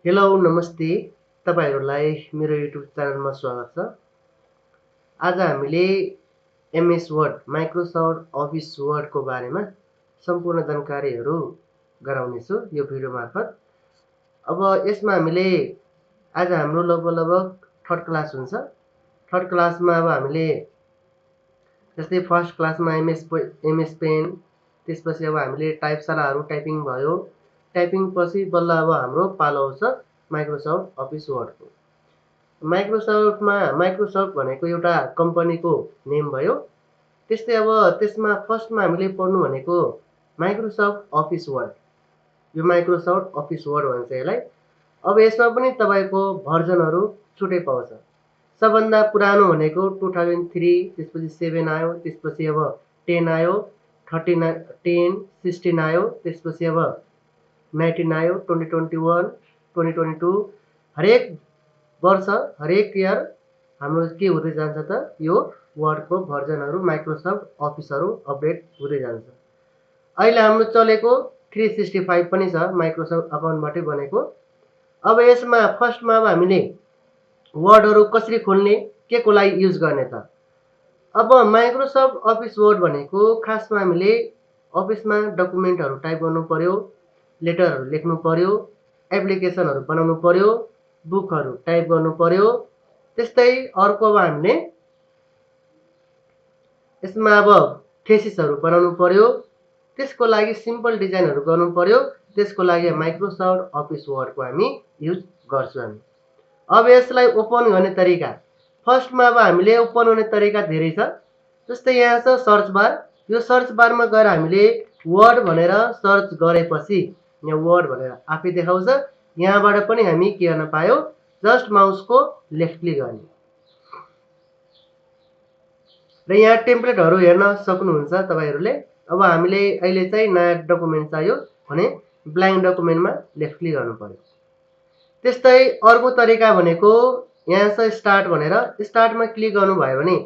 Hello नमस्ते तपाईहरुलाई मेरो युट्युब च्यानलमा स्वागत छ। आज हामीले एमएस वर्ड माइक्रोसफ्ट अफिस वर्डको बारेमा सम्पूर्ण जानकारीहरू गराउनेछु यो भिडियो मार्फत। अब यसमा हामीले आज हाम्रो लगभग थर्ड क्लास हुन्छ। थर्ड क्लासमा अब हामीले जस्तै फर्स्ट क्लासमा एमएस पेन, त्यसपछि अब हामीले टाइपशालाहरू टाइपिङ भयो। टाइपिङ पछि बल्ल अब हाम्रो पालो आउँछ माइक्रोसफ्ट अफिस वर्डको। माइक्रोसफ्ट भनेको एउटा कम्पनीको नेम भयो। त्यस्तै अब त्यसमा फर्स्टमा हामीले पढ्नु भनेको माइक्रोसफ्ट अफिस वर्ड। यो माइक्रोसफ्ट अफिस वर्ड भन्छ यसलाई। अब यसमा पनि तपाईको भर्जनहरू छुटै पाउँछ। सबभन्दा पुरानो भनेको 2003, त्यसपछि 7 आयो, त्यसपछि अब 10 आयो, 13 10 16 आयो, त्यसपछि अब 19 आयो, 2021 2022। हरेक वर्ष हरेक इयर हाम्रो के हुँदै जान्छ त यो वर्डको भर्जनहरू माइक्रोसफ्ट अफिसहरू अपडेट हुँदै जान्छ। अहिले हाम्रो चलेको 365 पनि छ माइक्रोसफ्ट अकाउन्टबाटै बनेको। अब यसमा फर्स्टमा अब हामीले वर्डहरू कसरी खोल्ने, के को लागि युज गर्ने त? अब माइक्रोसफ्ट अफिस वर्ड भनेको खासमा हामीले अफिसमा डकुमेन्टहरू टाइप गर्नु पर्यो, लेटरहरू लेख्नु पर्यो, एप्लिकेसनहरू बनाउनु पर्यो, बुकहरू टाइप गर्नु पर्यो। त्यस्तै अर्को अब हामीले यसमा अब थेसिसहरू बनाउनु पर्यो। त्यसको लागि सिम्पल डिजाइनहरू गर्नु पर्यो। त्यसको लागि माइक्रोसफ्ट अफिस वर्डको हामी युज गर्छौं हामी। अब यसलाई ओपन गर्ने तरिका, फर्स्टमा अब हामीले ओपन गर्ने तरिका धेरै छ। जस्तै यहाँ छ सर्च बार। यो सर्च बारमा गएर हामीले वर्ड भनेर सर्च गरेपछि यहाँ वर्ड भनेर आफै देखाउँछ। यहाँबाट पनि हामी के गर्न पायौ, जस्ट माउसको लेफ्ट क्लिक गर्ने र यहाँ टेम्प्लेटहरू हेर्न सक्नुहुन्छ तपाईहरुले। अब हामीले अहिले चाहिँ नयाँ डकुमेन्ट चाहियो भने ब्ल्याङ्क डकुमेन्टमा लेफ्ट क्लिक गर्नु पर्यो। त्यस्तै अर्को तरिका भनेको यहाँ छ स्टार्ट भनेर, स्टार्टमा क्लिक गर्नुभयो भने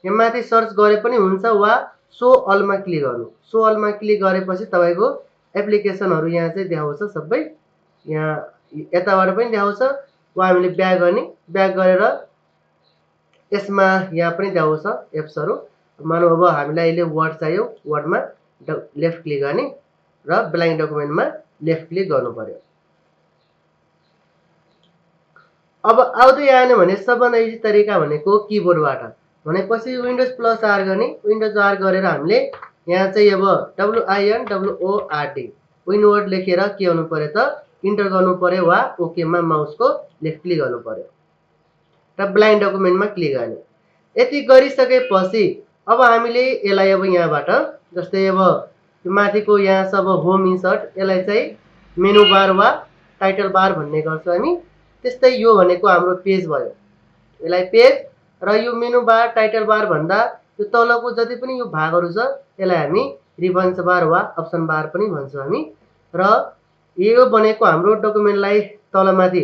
यहाँ माथि सर्च गरे पनि हुन्छ वा सो अलमा क्लिक गर्नु। सो अलमा क्लिक गरेपछि तपाईको एप्लिकेसनहरू यहाँ चाहिँ देखाउँछ सबै। यहाँ यताबाट पनि देखाउँछ वा हामीले ब्याक गर्ने, ब्याक गरेर यसमा यहाँ पनि देखाउँछ एप्सहरू। मानौ अब हामीलाई अहिले वर्ड चाहियो, वर्डमा लेफ्ट क्लिक गर्ने र ब्ल्याङ्क डकुमेन्टमा लेफ्ट क्लिक गर्नु पर्यो। अब आउँदै आएन भने सबभन्दा इजी तरिका भनेको किबोर्डबाट भनेपछि विन्डोज प्लस आर गर्ने। विन्डोज आर गरेर हामीले यहाँ चाहिँ अब WINWORD विनवर्ड लेखेर के गर्नु पर्यो त इन्टर गर्नु पर्यो वा ओके मा माउसको लेफ्ट क्लिक गर्नु पर्यो र ब्ल्याङ्क डकुमेन्टमा क्लिक गर्ने। यति गरिसकेपछि अब हामीले यसलाई अब यहाँबाट जस्तै अब माथिको यहाँ छ अब होम इन्सर्ट, यसलाई चाहिँ मेनु बार वा टाइटल बार भन्ने गर्छौं हामी। त्यस्तै यो भनेको हाम्रो पेज भयो, यसलाई पेज र यो मेनु बार टाइटल बार भन्दा यो तलको जति पनि यो भागहरू छ यसलाई हामी रिबन्स बार वा अप्सन बार पनि भन्छौं हामी। र यो भनेको हाम्रो डकुमेन्टलाई तलमाथि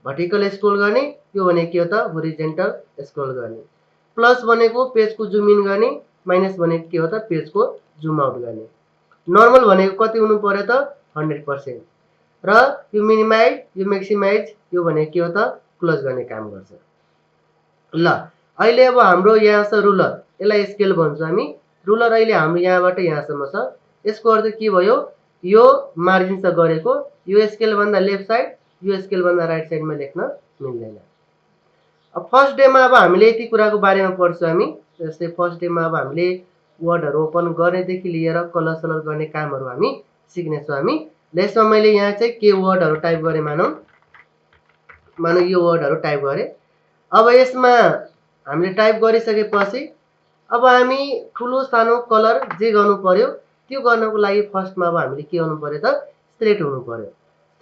भर्टिकल स्क्रोल गर्ने, यो भनेको के हो त होरिजेन्टल स्क्रोल गर्ने। प्लस भनेको पेजको जुम इन गर्ने, माइनस भनेको के हो त पेजको जुम आउट गर्ने। नर्मल भनेको कति हुनु पर्यो त 100% र यो मिनिमाइज यो मैक्सिमाइज यो भनेको के हो त क्लोज गर्ने काम गर्छ। ल अहिले अब हाम्रो यहाँ छ रुलर, यसलाई स्केल भन्छौं हामी। रुलर अहिले हाम्रो यहाँबाट यहाँसम्म छ। यसको अर्थ के भयो, यो मार्जिन छ गरेको, यो स्केल भन्दा लेफ्ट साइड, यो स्केल भन्दा राइट साइडमा लेख्न मिल्दैन। अब फर्स्ट डेमा अब हामीले यति कुराको बारेमा पढ्छौं हामी। जस्तै फर्स्ट डेमा अब हामीले वर्डहरू ओपन गर्नेदेखि लिएर कलर सलर गर्ने कामहरू हामी सिक्नेछौं हामी। यसमा मैले यहाँ चाहिँ के वर्डहरू टाइप गरे मानौ यो वर्डहरू टाइप गरे। अब यसमा हामीले टाइप गरिसकेपछि अब हामी ठुलो सानो कलर जे गर्नु पर्यो त्यो गर्नको लागि फर्स्टमा अब हामीले के गर्नु पर्यो त सिलेक्ट हुनु पर्यो।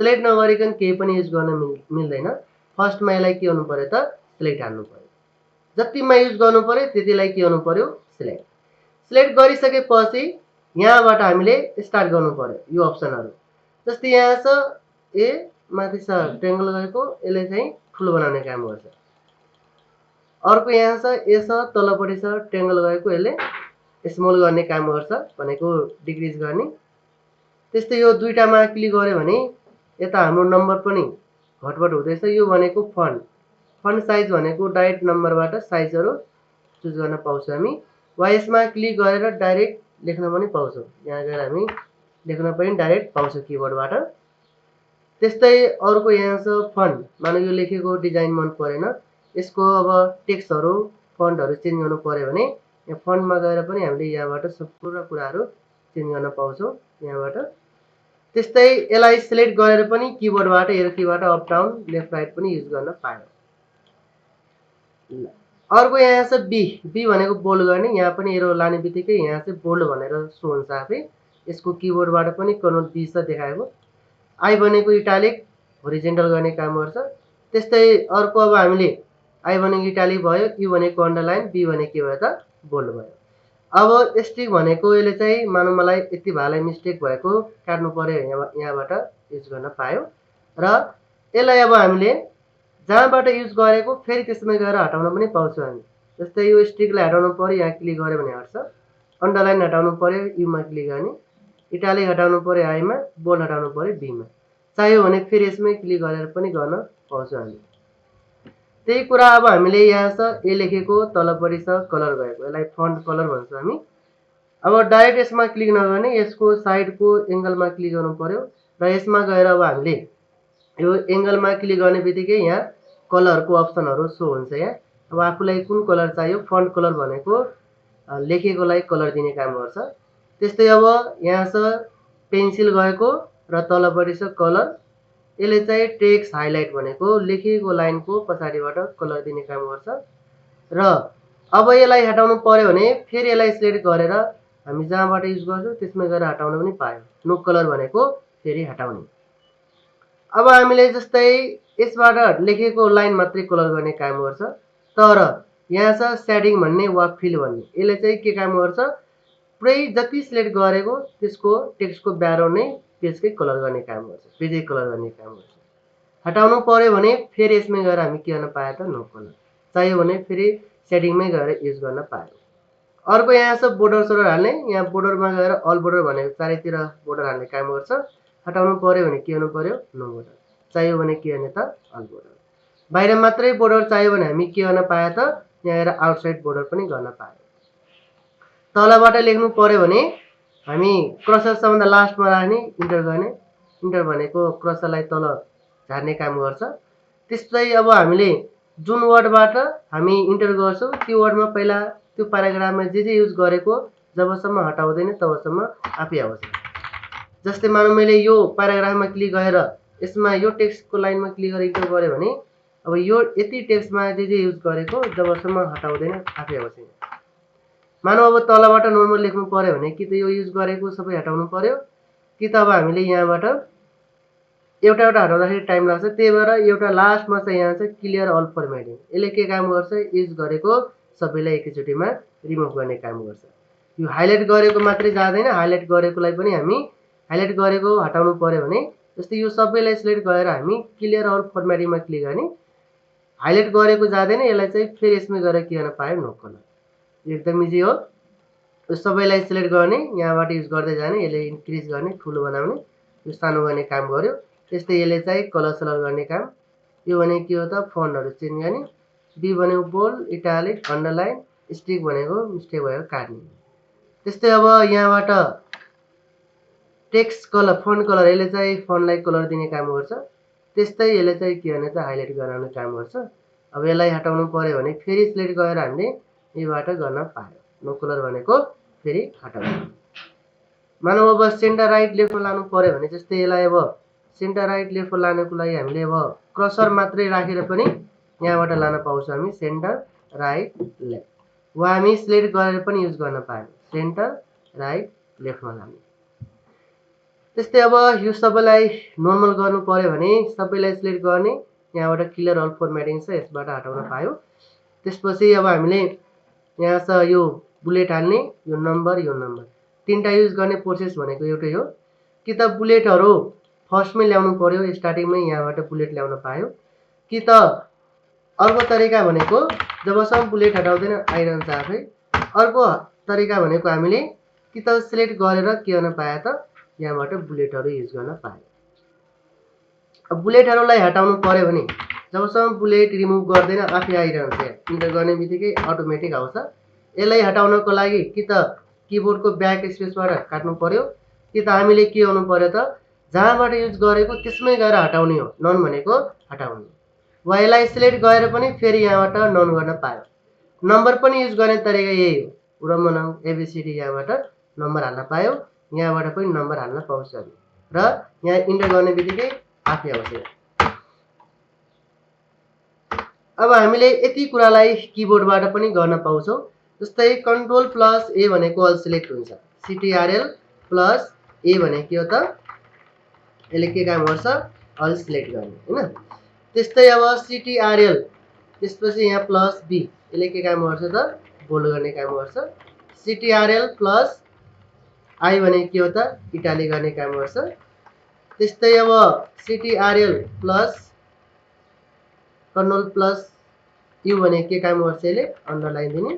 सिलेक्ट नगरिकन केही पनि युज गर्न मिल्दैन। फर्स्टमा यसलाई के गर्नु पर्यो त सिलेक्ट हाल्नु पर्यो। जतिमा युज गर्नु पर्यो त्यतिलाई के गर्नु पर्यो सिलेक्ट। सिलेक्ट गरिसकेपछि यहाँबाट हामीले स्टार्ट गर्नु पर्यो यो अप्सनहरू। जस्तै यहाँ छ ए माथि छ ट्रायंगल गएको, यसले चाहिँ ठुलो बनाउने काम गर्छ। अर्को यहाँ छ ए छ तलपट्टि छ ट्रायंगल गएको, यसले स्मल गर्ने काम गर्छ भनेको डिक्रिज गर्ने। त्यस्तै यो दुईटामा क्लिक गर्यो भने यता हाम्रो नम्बर पनि घटबड हुँदैछ। यो भनेको फन्ट साइज भनेको डाइरेक्ट नम्बरबाट साइजहरू चुज गर्न पाउँछौँ हामी। वा यसमा क्लिक गरेर डाइरेक्ट लेख्न पनि पाउँछौँ। यहाँ गएर हामी लेख्न पनि डाइरेक्ट पाउँछौँ किबोर्डबाट। त्यस्तै अर्को यहाँ छ फन्ट। मानौ यो लेखेको डिजाइन मन परेन, यसको अब टेक्स्टहरू फन्टहरू चेन्ज गर्नु पर्यो भने यहाँ फन्टमा गएर पनि हामीले यहाँबाट सब पुरा कुराहरू चेन्ज गर्न पाउँछौँ यहाँबाट। त्यस्तै यसलाई सिलेक्ट गरेर पनि किबोर्डबाट एरो कीबाट अप डाउन लेफ्ट राइट पनि युज गर्न पायो। अर्को यहाँ छ बी भनेको बोल्ड गर्ने। यहाँ पनि एरो लाने बित्तिकै यहाँ चाहिँ बोल्ड भनेर सो हुन्छ आफै। यसको किबोर्डबाट पनि कन्ट्रोल बी छ देखाएको। आई भनेको इटालिक होरिजेन्टल गर्ने काम गर्छ। त्यस्तै अर्को अब हामीले आई भनेको इटालिक भयो, यु भनेको अन्डरलाइन, बी भनेको के भयो त बोल्ड भयो। अब स्ट्रिक भनेको यसले चाहिँ मानौ मलाई यति भालाई मिस्टेक भएको काट्नु पर्यो यहाँबाट युज गर्न पायो। र यसलाई अब हामीले जहाँबाट युज गरेको फेरि त्यसमै गएर हटाउन पनि पाउँछौँ हामी। जस्तै यो स्ट्रिकलाई हटाउनु पर्यो, यहाँ क्लिक गऱ्यो भने हट्छ। अन्डरलाइन हटाउनु पर्यो, युमा क्लिक गर्ने। इटालिक हटाउनु पर्यो आईमा, बोल्ड हटाउनु पर्यो बीमा। चाहियो भने फेरि यसमै क्लिक गरेर पनि गर्न पाउँछौँ हामी। त्यही कुरा अब हामीले यहाँ छ ए लेखेको तलपट्टि छ कलर गएको, यसलाई फन्ट कलर भन्छौँ हामी। अब डाइरेक्ट यसमा क्लिक नगर्ने, यसको साइडको एङ्गलमा क्लिक गर्नु पर्यो र यसमा गएर अब हामीले यो एङ्गलमा क्लिक गर्ने बित्तिकै यहाँ कलरको अप्सनहरू सो हुन्छ। यहाँ अब आफूलाई कुन कलर चाहियो, फन्ट कलर भनेको लेखेकोलाई कलर दिने काम गर्छ। त्यस्तै अब यहाँ छ पेन्सिल गएको र तलपट्टि छ कलर। यसले चाहिँ टेक्स्ट हाइलाइट भनेको लेखेको लाइनको पछाडिबाट कलर दिने काम गर्छ। र अब यसलाई हटाउनु पर्यो भने फेरि यसलाई सिलेक्ट गरेर हामी जहाँबाट युज गर्छौँ त्यसमै गएर हटाउन पनि पायो। नो कलर भनेको फेरि हटाउने। अब हामीले जस्तै यसबाट लेखेको लाइन मात्रै कलर गर्ने काम गर्छ। तर यहाँ छ सेडिङ भन्ने वा फिल भन्ने, यसले चाहिँ के काम गर्छ, पुरै जति सिलेक्ट गरेको त्यसको टेक्स्टको ब्याकग्राउन्ड नै पेजकै कलर गर्ने काम गर्छ, पेजै कलर गर्ने काम गर्छ। हटाउनु पर्यो भने फेरि यसमै गएर हामी के गर्न पायो त नो कलर। चाहियो भने फेरि सेटिङमै गएर युज गर्न पायो। अर्को यहाँ छ बोर्डर हाल्ने। यहाँ बोर्डरमा गएर अल बोर्डर भनेको चारैतिर बोर्डर हाल्ने काम गर्छ। हटाउनु पर्यो भने के गर्नु पर्यो, नो बोर्डर। चाहियो भने के गर्ने त अल बोर्डर। बाहिर मात्रै बोर्डर चाहियो भने हामी के गर्न पायो त यहाँ गएर आउटसाइड बोर्डर पनि गर्न पायो। तलबाट लेख्नु पर्यो भने हामी क्रसर सबभन्दा लास्टमा राख्ने, इन्टर गर्ने। इन्टर भनेको क्रसरलाई तल झार्ने काम गर्छ। त्यसपछि अब हामीले जुन वर्डबाट हामी इन्टर गर्छौँ त्यो वर्डमा पहिला त्यो प्याराग्राफमा जे युज गरेको जबसम्म हटाउँदैन तबसम्म आफै आउँछ। जस्तै मानौ मैले यो प्याराग्राफमा क्लिक गरेर यसमा यो टेक्स्टको लाइनमा क्लिक गरेर इन्टर गरेँ भने अब यो यति टेक्स्टमा जे युज गरेको जबसम्म हटाउँदैन आफै आउँछ। मानौ अब तलबाट नर्मल लेख्नु पर्यो भने कि त यो युज गरेको सबै हटाउनु पर्यो, कि त अब हामीले यहाँबाट एउटा हटाउँदाखेरि टाइम लाग्छ। त्यही भएर एउटा लास्टमा चाहिँ यहाँ चाहिँ क्लियर अल फर्मेटिङ, यसले के काम गर्छ, युज गरेको सबैलाई एकैचोटिमा रिमुभ गर्ने काम गर्छ। यो हाइलाइट गरेको मात्रै जाँदैन, हाइलाइट गरेकोलाई पनि हामी हाइलाइट गरेको हटाउनु पर्यो भने जस्तै यो सबैलाई सिलेक्ट गरेर हामी क्लियर अल फर्मेटिङमा क्लिक गर्ने, हाइलाइट गरेको जाँदैन, यसलाई चाहिँ फेरि यसमै गएर के गर्न पायो, नो कलर। एकदम इजी हो। यो सबैलाई सिलेक्ट गर्ने, यहाँबाट युज गर्दै जाने, यसले इन्क्रिज गर्ने, ठुलो बनाउने, यो सानो गर्ने काम गर्यो। त्यस्तै यसले चाहिँ कलर सलर गर्ने काम। यो भने के हो त फन्टहरू चेन्ज गर्ने। बी भनेको बोल्ड, इटालिक, अन्डरलाइन, स्ट्रिक भनेको मिस्टेक भएको काट्ने। त्यस्तै अब यहाँबाट टेक्स्ट कलर, फन्ट कलर, यसले चाहिँ फन्टलाई कलर दिने काम गर्छ। त्यस्तै यसले चाहिँ के गर्ने त हाइलाइट गराउने काम गर्छ। अब यसलाई हटाउनु पर्यो भने फेरि सिलेक्ट गरेर हामीले यहीबाट गर्न पायो। नो कलर भनेको फेरि हटाउने। मानौ अब सेन्टर राइट लेफ्टमा लानु पर्यो भने जस्तै यसलाई अब सेन्टर राइट लेफ्टमा लानको लागि हामीले अब क्रसर मात्रै राखेर पनि यहाँबाट लान पाउँछौँ हामी, सेन्टर राइट लेफ्ट। वा हामी सिलेक्ट गरेर पनि युज गर्न पायौँ, सेन्टर राइट लेफ्टमा लाने। त्यस्तै अब यो सबैलाई नर्मल गर्नु पर्यो भने सबैलाई सिलेक्ट गर्ने, यहाँबाट क्लियर अल फर्मेटिङ छ, यसबाट हटाउन पायो। त्यसपछि अब हामीले यहाँ छ यो बुलेट हाल्ने, यो नम्बर तीनटा युज गर्ने प्रोसेस भनेको एउटै हो। कि त बुलेटहरू फर्स्टमै ल्याउनु पर्यो, स्टार्टिङमै यहाँबाट बुलेट ल्याउन पायो, कि त अर्को तरिका भनेको जबसम्म बुलेट हटाउँदैन आइरहन्छ आफै। अर्को तरिका भनेको हामीले कि त सिलेक्ट गरेर के गर्न पायो त यहाँबाट बुलेटहरू युज गर्न पायो। अब बुलेटहरूलाई हटाउनु पर्यो भने जबसम्म बुलेट रिमुभ गर्दैन आफै आइरहन्छ। इन्टर गर्ने बित्तिकै अटोमेटिक आउँछ। यसलाई हटाउनको लागि कि त किबोर्डको ब्याक स्पेसबाट काट्नु पर्यो कि त हामीले के गर्नु पर्यो त जहाँबाट युज गरेको त्यसमै गएर हटाउने हो, नन भनेको हटाउने। वा यसलाई सिलेक्ट गरेर पनि फेरि यहाँबाट नन गर्न पायो। नम्बर पनि युज गर्ने तरिका यही हो। रमनङ एबिसिडी यहाँबाट नम्बर हाल्न पायो, यहाँबाट पनि नम्बर हाल्न पाउँछ र यहाँ इन्टर गर्ने बित्तिकै आफै आउँछ। अब हामीले यति कुरालाई किबोर्डबाट पनि गर्न पाउँछौँ। जस्तै कन्ट्रोल प्लस ए भनेको अल सिलेक्ट हुन्छ, सिटिआरएल प्लस ए भने के हो त यसले के काम गर्छ अल सिलेक्ट गर्ने हैन। त्यस्तै अब सिटिआरएल त्यसपछि यहाँ प्लस बी यसले के काम गर्छ त बोल्ड गर्ने काम गर्छ। सिटिआरएल प्लस आई भने के हो त इटालिक गर्ने काम गर्छ। त्यस्तै अब Ctrl plus control plus you भने के काम गर्छ यसले अन्डरलाइन दिने।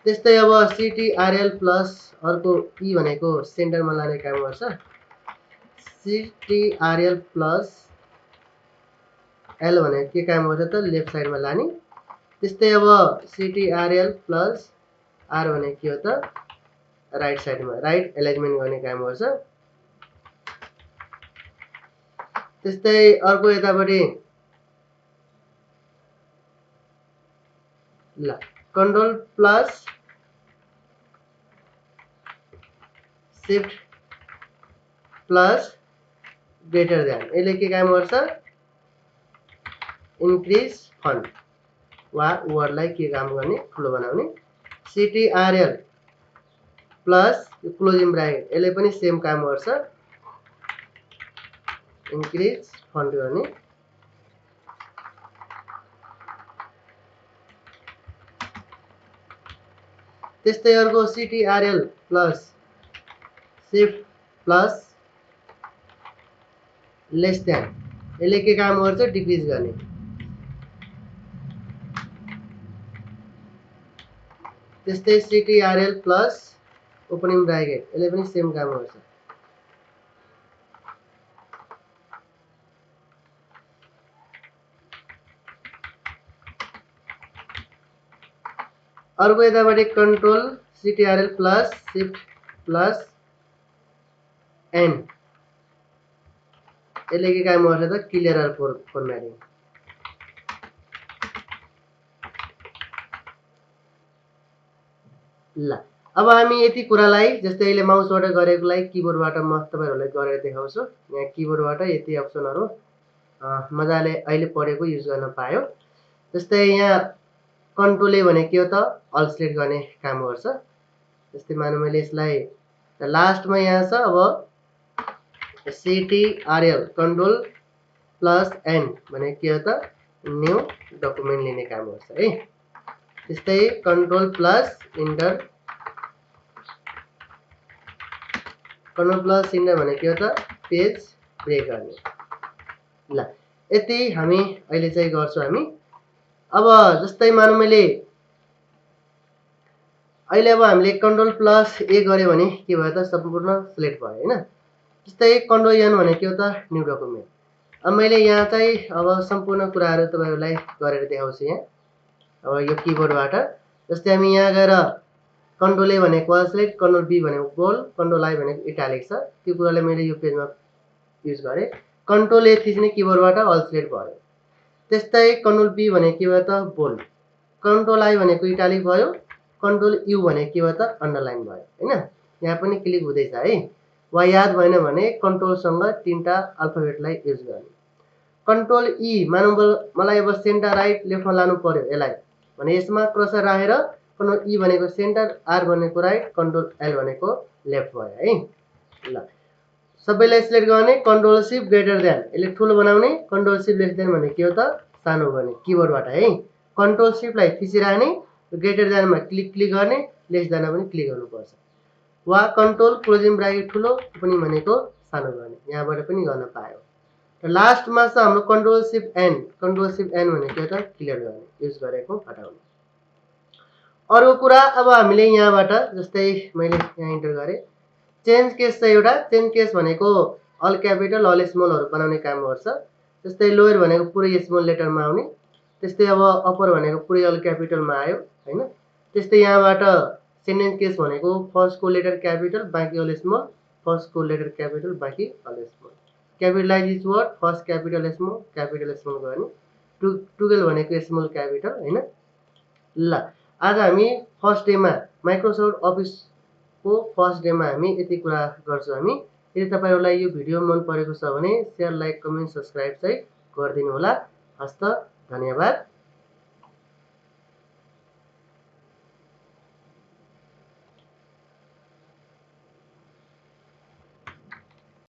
त्यस्तै अब सिटिआरएल प्लस अर्को ई भनेको सेन्टरमा लाने काम गर्छ। सिटिआरएल प्लस एल भने के काम गर्छ त लेफ्ट साइडमा लाने। त्यस्तै अब सिटिआरएल प्लस आर भने के हो त राइट साइडमा राइट एलाइनमेन्ट गर्ने काम गर्छ। त्यस्तै अर्को यतापट्टि ल control plus shift plus greater than यसले के काम गर्छ इन्क्रिज फन्ट वा वर्डलाई के काम गर्ने ठुलो बनाउने। सिटिआरएल प्लस क्लोजिङ ब्राकेट यसले पनि सेम काम गर्छ इन्क्रिज फन्ट गर्ने। त्यस्तै अर्को Ctrl plus shift plus less than यसले के काम गर्छ डिक्रिज गर्ने। त्यस्तै सिटिआरएल प्लस ओपनिङ ब्राकेट यसले पनि सेम काम गर्छ। अर्को यतापट्टि control CTRL plus shift plus N यसले के काम गर्छ त क्लियर अल फर्म्याटिङ। ल अब हामी यति कुरालाई जस्तै अहिले माउसबाट गरेकोलाई किबोर्डबाट म तपाईहरुलाई गरेर देखाउँछु। यहाँ किबोर्डबाट यति अप्सनहरु मजाले अहिले पढेको युज गर्न पायो। जस्तै यहाँ कन्ट्रोल ए भने के हो त अल सिलेक्ट गर्ने काम गर्छ। जस्तै मानौं मैले यसलाई लास्टमा यहाँ छ अब सिटिआरएल कन्ट्रोल प्लस एन भने के हो त न्यू डकुमेन्ट लिने काम गर्छ है। त्यस्तै control plus enter control plus enter भने के हो त पेज ब्रेक गर्ने। ल यति हामी अहिले चाहिँ गर्छौं हामी। अब जस्तै मानौं मैले अहिले अब हामीले कन्ट्रोल प्लस ए गर्यो भने के भयो त सम्पूर्ण सिलेक्ट भयो हैन। जस्तै कन्ट्रोल एन भने के हो त न्यू डकुमेन्ट। अब मैले यहाँ चाहिँ अब सम्पूर्ण कुराहरु तपाईहरुलाई गरेर देखाउँछु। यहाँ अब यो किबोर्डबाट जस्तै हामी यहाँ गएर कन्ट्रोल ए भनेको अल सिलेक्ट, कन्ट्रोल बी भनेको बोल्ड, कन्ट्रोल आई भनेको इटालिक छ। त्यो कुरालाई मैले यो पेजमा युज गरे। कन्ट्रोल ए थिच्ने किबोर्डबाट अल सिलेक्ट भयो। त्यस्तै कन्ट्रोल बी भने के भयो त बोल्ड, कन्ट्रोल आई भनेको इटालिक भयो, कन्ट्रोल यु भने के भयो त अन्डरलाइन भयो हैन। यहाँ पनि क्लिक हुँदैछ है। वा याद भएन भने कन्ट्रोल सँग तीनटा अल्फाबेटलाई युज गर्ने। कन्ट्रोल ई मानौं मलाई अब सेन्टर राइट लेफ्टमा लानु पर्यो यसलाई भने यसमा क्रसर राखेर कन्ट्रोल ई भनेको सेन्टर, आर भनेको राइट, कन्ट्रोल एल भनेको लेफ्ट भयो है। ल सबैलाई सिलेक्ट गर्ने कन्ट्रोल शिफ्ट ग्रेटर देन यसले ठुलो बनाउने, कन्ट्रोल शिफ्ट लेस देन भने के हो त सानो गर्ने किबोर्डबाट है। कन्ट्रोल शिफ्टलाई थिचिराख्ने, ग्रेटर देनमा क्लिक गर्ने, लेस देनमा पनि क्लिक गर्नुपर्छ। वा कन्ट्रोल क्लोजिङ ब्राकेट ठुलो ओपनिङ भनेको सानो गर्ने, यहाँबाट पनि गर्न पायो। र लास्टमा छ हाम्रो control shift N, control shift N भने के हो त क्लियर गर्ने, युज गरेको हटाउने। अर्को कुरा अब हामीले यहाँबाट जस्तै मैले यहाँ इन्टर गरे चेन्ज केस चाहिँ एउटा चेन्ज केस भनेको अल क्यापिटल अल स्मलहरू बनाउने काम गर्छ। जस्तै लोयर भनेको पुरै स्मल लेटरमा आउने, त्यस्तै अब अप्पर भनेको पुरै अल क्यापिटलमा आयो हैन। त्यस्तै यहाँबाट सेन्टेन्स केस भनेको फर्स्टको लेटर क्यापिटल बाँकी अल स्मल, फर्स्टको लेटर क्यापिटल बाँकी all small. Capitalize each word first capital small गर्ने, टुगेल भनेको स्मल क्यापिटल हैन। ल आज हामी फर्स्ट डेमा माइक्रोसफ्ट अफिसको फर्स्ट डेमा हामी यति कुरा गर्छौँ हामी। यदि तपाईँहरूलाई यो भिडियो मन परेको छ भने सेयर, लाइक, कमेन्ट, सब्सक्राइब चाहिँ गरिदिनु होला। हस्त, धन्यवाद।